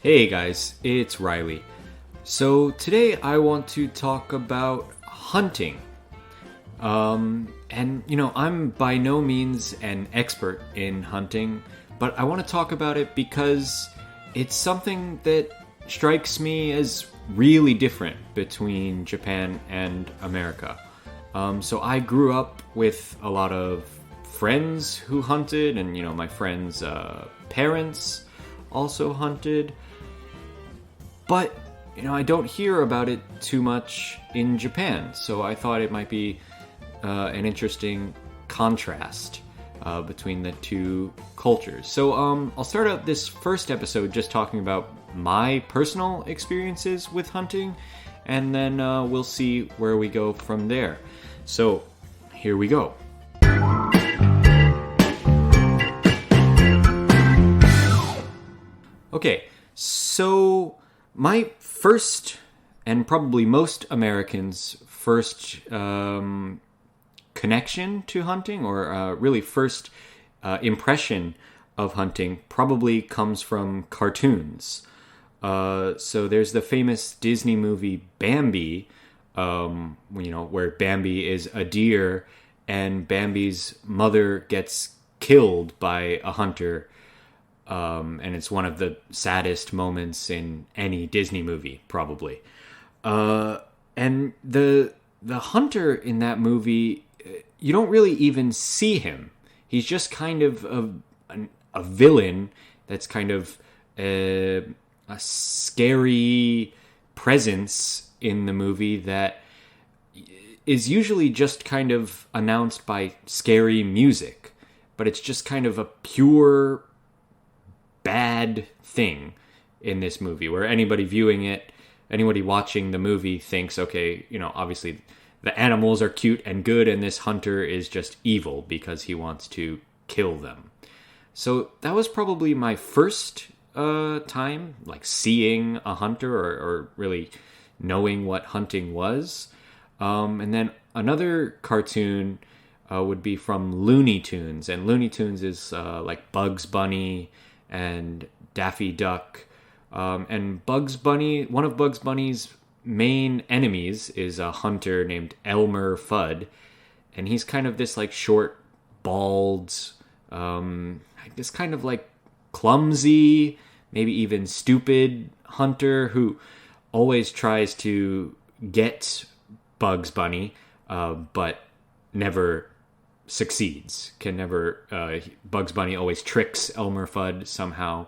Hey guys, it's Reilly. So today I want to talk about hunting. I'm by no means an expert in hunting, but I want to talk about it because it's something that strikes me as really different between Japan and America. So I grew up with a lot of friends who hunted, and my friends' parents also hunted. But, I don't hear about it too much in Japan, so I thought it might be an interesting contrast between the two cultures. So I'll start out this first episode just talking about my personal experiences with hunting, and then we'll see where we go from there. So, here we go. Okay, so my first, and probably most Americans' first connection to hunting, or really first impression of hunting, probably comes from cartoons. So there's the famous Disney movie Bambi, where Bambi is a deer and Bambi's mother gets killed by a hunter. And it's one of the saddest moments in any Disney movie, probably. And the hunter in that movie, you don't really even see him. He's just kind of a villain that's kind of a scary presence in the movie that is usually just kind of announced by scary music. But it's just kind of a pure bad thing in this movie where anybody watching the movie thinks, okay, obviously the animals are cute and good and this hunter is just evil because he wants to kill them. So that was probably my first time seeing a hunter or really knowing what hunting was. And then another cartoon would be from Looney Tunes, and Looney Tunes is like Bugs Bunny and Daffy Duck, and Bugs Bunny, one of Bugs Bunny's main enemies is a hunter named Elmer Fudd, and he's kind of this short, bald, this kind of clumsy, maybe even stupid hunter who always tries to get Bugs Bunny, but never succeeds. Bugs Bunny always tricks Elmer Fudd somehow,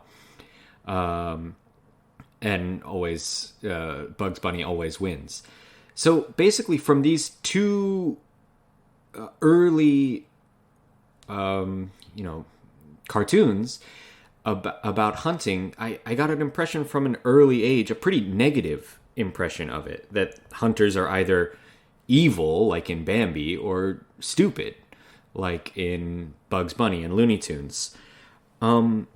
and always Bugs Bunny always wins. So basically, from these two early, cartoons about hunting, I got an impression from an early age, a pretty negative impression of it, that hunters are either evil, like in Bambi, or stupid, like in Bugs Bunny and Looney Tunes. And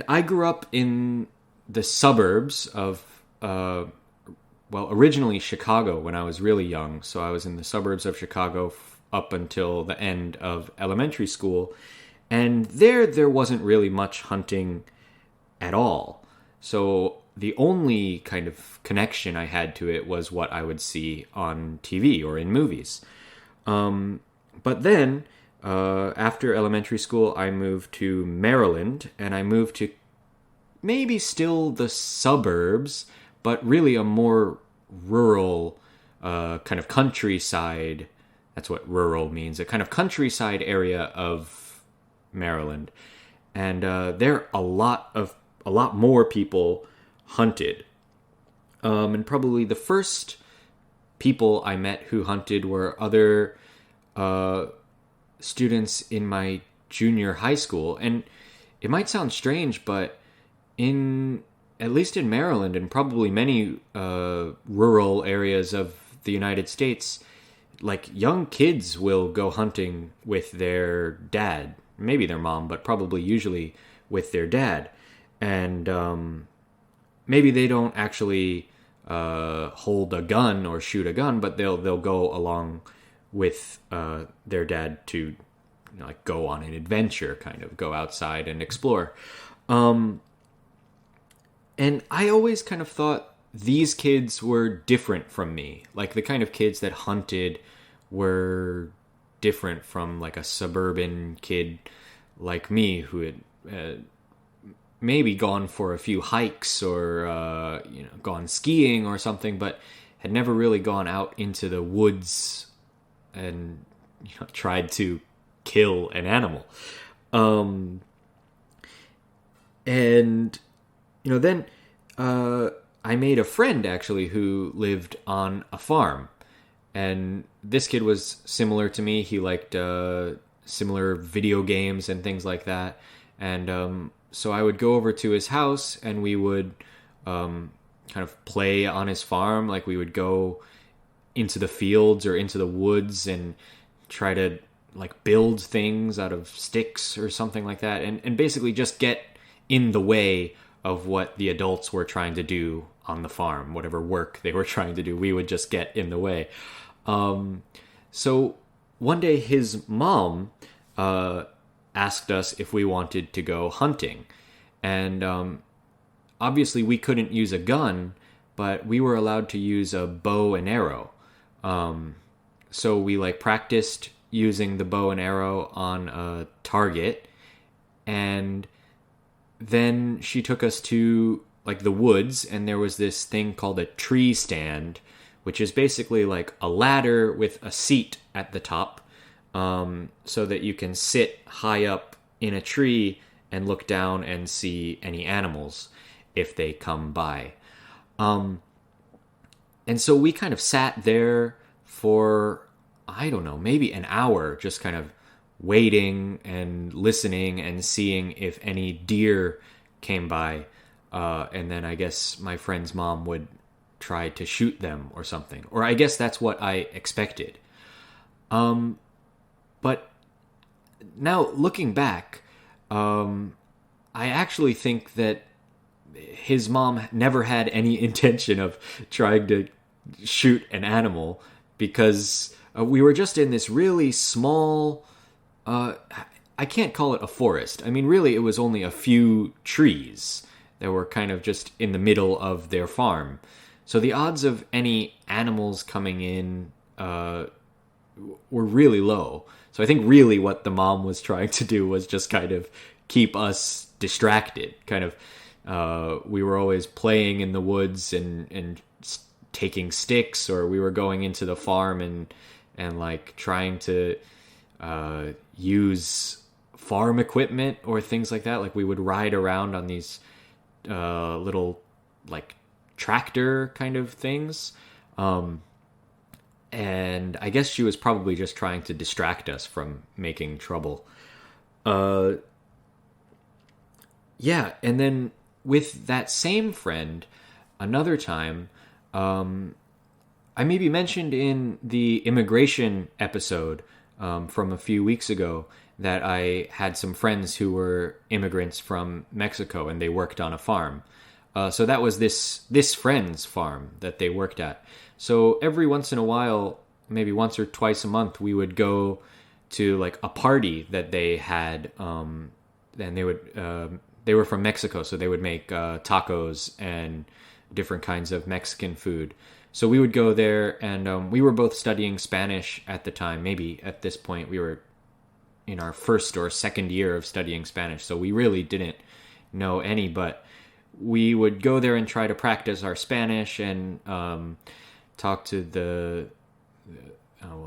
I grew up in the suburbs of, originally Chicago when I was really young. So I was in the suburbs of Chicago up until the end of elementary school. And there wasn't really much hunting at all. So the only kind of connection I had to it was what I would see on TV or in movies. But then, after elementary school, I moved to Maryland, and I moved to maybe still the suburbs, but really a more rural, kind of countryside. That's what rural means, a kind of countryside area of Maryland. And there a lot more people hunted. And probably the first people I met who hunted were other students in my junior high school. And it might sound strange, but at least in Maryland and probably many rural areas of the United States, young kids will go hunting with their dad, maybe their mom, but probably usually with their dad. And maybe they don't actually hold a gun or shoot a gun, but they'll go along with their dad to go on an adventure, kind of go outside and explore. And I always kind of thought these kids were different from me. Like the kind of kids that hunted were different from like a suburban kid like me who had maybe gone for a few hikes or gone skiing or something, but had never really gone out into the woods and tried to kill an animal. Then I made a friend actually who lived on a farm, and this kid was similar to me. He liked similar video games and things like that, and so I would go over to his house and we would kind of play on his farm. Like we would go into the fields or into the woods and try to like build things out of sticks or something like that, and basically just get in the way of what the adults were trying to do on the farm. Whatever work they were trying to do, we would just get in the way. So one day his mom asked us if we wanted to go hunting. And obviously we couldn't use a gun, but we were allowed to use a bow and arrow. So we like practiced using the bow and arrow on a target, and then she took us to like the woods, and there was this thing called a tree stand, which is basically like a ladder with a seat at the top, so that you can sit high up in a tree and look down and see any animals if they come by. And so we kind of sat there for, I don't know, maybe an hour, just kind of waiting and listening and seeing if any deer came by. And then I guess my friend's mom would try to shoot them or something. Or I guess that's what I expected. But now looking back, I actually think that his mom never had any intention of trying to shoot an animal, because we were just in this really small, I can't call it a forest. I mean, really, it was only a few trees that were kind of just in the middle of their farm. So the odds of any animals coming in were really low. So I think really what the mom was trying to do was just kind of keep us distracted. Kind of, we were always playing in the woods and taking sticks, or we were going into the farm and like trying to use farm equipment or things like that. Like we would ride around on these little like tractor kind of things. And I guess she was probably just trying to distract us from making trouble. Yeah, and then with that same friend, another time, I maybe mentioned in the immigration episode from a few weeks ago that I had some friends who were immigrants from Mexico and they worked on a farm. So that was this friend's farm that they worked at. So every once in a while, maybe once or twice a month, we would go to like a party that they had. And they were from Mexico, so they would make tacos and different kinds of Mexican food. So we would go there, and we were both studying Spanish at the time. Maybe at this point we were in our first or second year of studying Spanish, so we really didn't know any, but we would go there and try to practice our Spanish and talk to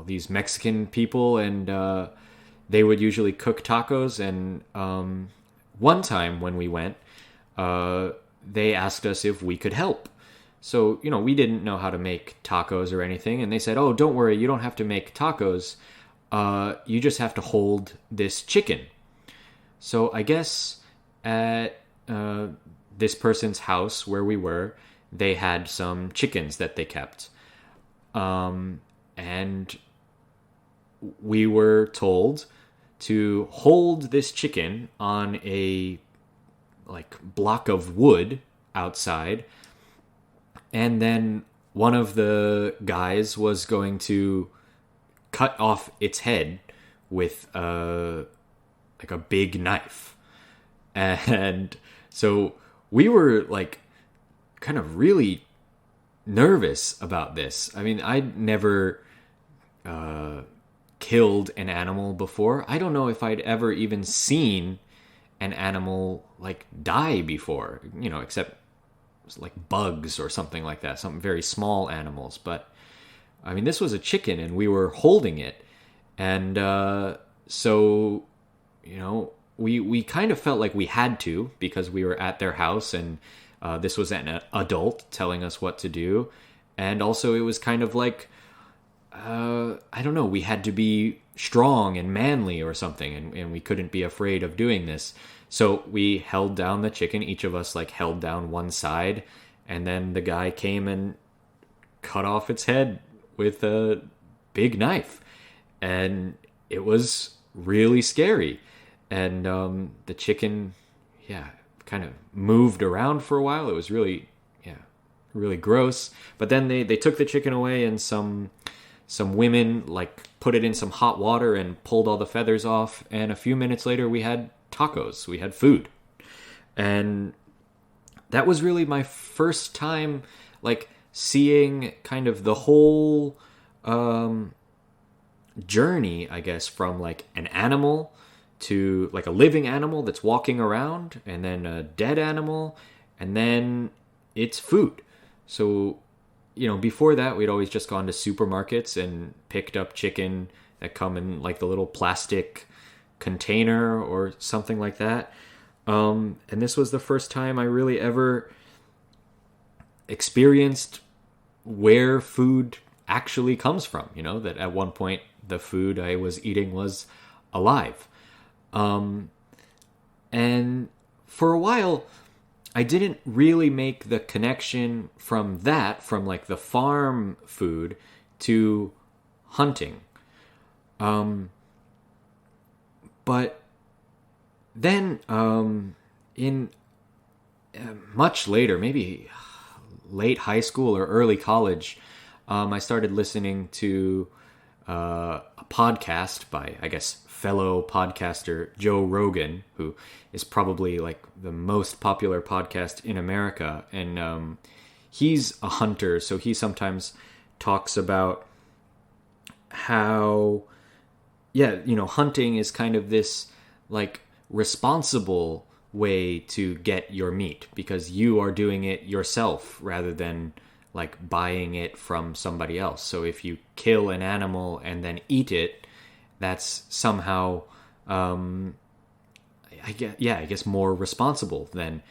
these Mexican people, and they would usually cook tacos. And one time when we went, they asked us if we could help. So, we didn't know how to make tacos or anything, and they said, "Oh, don't worry, you don't have to make tacos. You just have to hold this chicken." So I guess at this person's house where we were, they had some chickens that they kept. And we were told to hold this chicken on a like block of wood outside, and then one of the guys was going to cut off its head with like a big knife. And so we were like kind of really nervous about this. I mean, I'd never killed an animal before. I don't know if I'd ever even seen an animal like die before, except like bugs or something like that, some very small animals. But I mean, this was a chicken and we were holding it. And so, we kind of felt like we had to, because we were at their house and this was an adult telling us what to do. And also it was kind of like, I don't know, we had to be strong and manly or something, and we couldn't be afraid of doing this. So we held down the chicken. Each of us held down one side, and then the guy came and cut off its head with a big knife. And it was really scary. And the chicken, kind of moved around for a while. It was really gross. But then they took the chicken away, and some women put it in some hot water and pulled all the feathers off. And a few minutes later, we had tacos. We had food. And that was really my first time seeing kind of the whole journey, I guess, from an animal to a living animal that's walking around, and then a dead animal, and then it's food. So, before that, we'd always just gone to supermarkets and picked up chicken that come in the little plastic container or something like that. And this was the first time I really ever experienced where food actually comes from, that at one point the food I was eating was alive. And for a while, I didn't really make the connection from the farm food to hunting. But then in much later, maybe late high school or early college, I started listening to a podcast by, I guess, fellow podcaster Joe Rogan, who is probably the most popular podcast in America. And he's a hunter, so he sometimes talks about how, hunting is kind of this responsible way to get your meat, because you are doing it yourself rather than buying it from somebody else. So if you kill an animal and then eat it, that's somehow, I guess more responsible than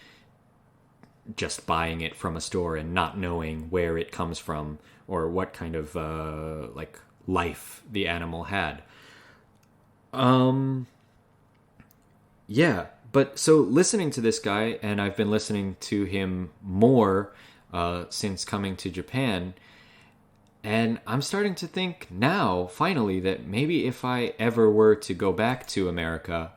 just buying it from a store and not knowing where it comes from or what kind of life the animal had. But so listening to this guy, and I've been listening to him more since coming to Japan, and I'm starting to think now, finally, that maybe if I ever were to go back to America,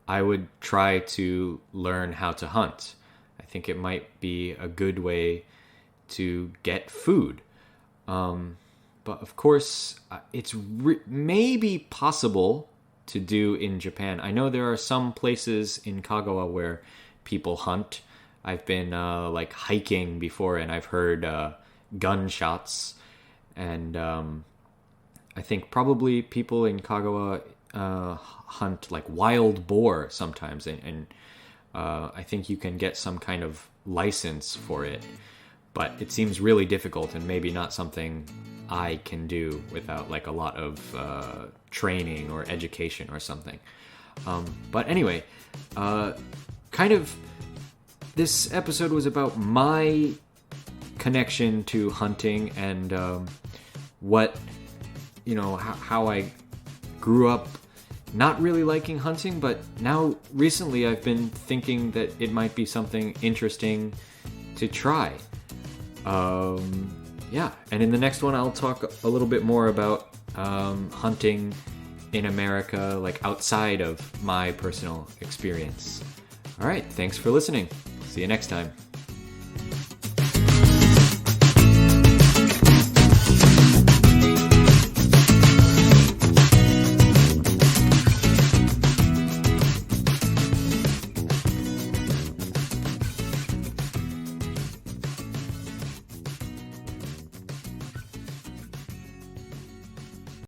I would try to learn how to hunt. I think it might be a good way to get food. But of course, it's maybe possible to do in Japan. I know there are some places in Kagawa where people hunt. I've been hiking before, and I've heard gunshots. And I think probably people in Kagawa hunt wild boar sometimes, and I think you can get some kind of license for it. But it seems really difficult, and maybe not something I can do without a lot of training or education or something. But anyway, kind of this episode was about my connection to hunting and what, how I grew up not really liking hunting, but now recently I've been thinking that it might be something interesting to try. And in the next one I'll talk a little bit more about hunting in America, outside of my personal experience. All right, thanks for listening. See you next time.